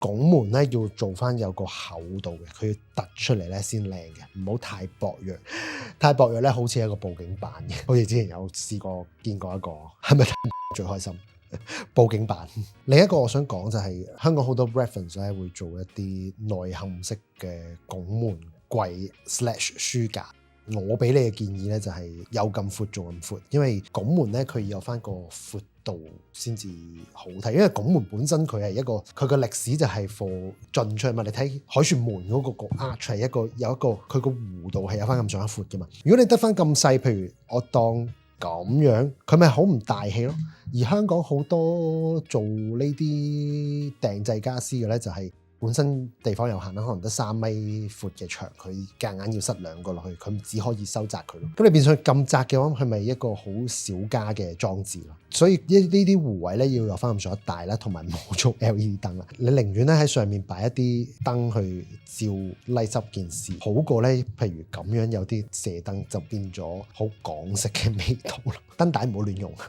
拱門咧要做翻有個厚度嘅，佢要突出嚟咧先靚嘅，唔好太薄弱。太薄弱咧好似一個報警板嘅，好似之前有試過見過一個，係咪最開心？報警板。另一個我想講就係香港好多 reference 咧會做一啲內嵌式嘅拱門櫃/書架。我俾你嘅建議咧就係有咁闊做咁闊，因為拱門咧佢要有翻個闊度先至好睇，因為拱門本身佢係一個佢個歷史就係for進出嘛。你睇凱旋門嗰個 arch 係有一個佢個弧度係有翻咁上下闊嘅嘛。如果你得翻咁細，譬如我當咁樣，佢咪好唔大氣咯。而香港好多做呢啲訂製家私嘅咧就係本身地方有限啦，可能得3米闊嘅牆，佢夾硬要塞2個落去，佢只可以收窄佢咯。咁你變相咁窄嘅話，佢咪一個好小家嘅裝置咯。所以呢啲弧位咧要有翻咁上下大啦，同埋冇做 LED 燈啦。你寧願咧喺上面擺一啲燈去照 light up 件事，好過咧譬如咁樣有啲射燈就變咗好港式嘅味道咯。燈帶唔好亂用。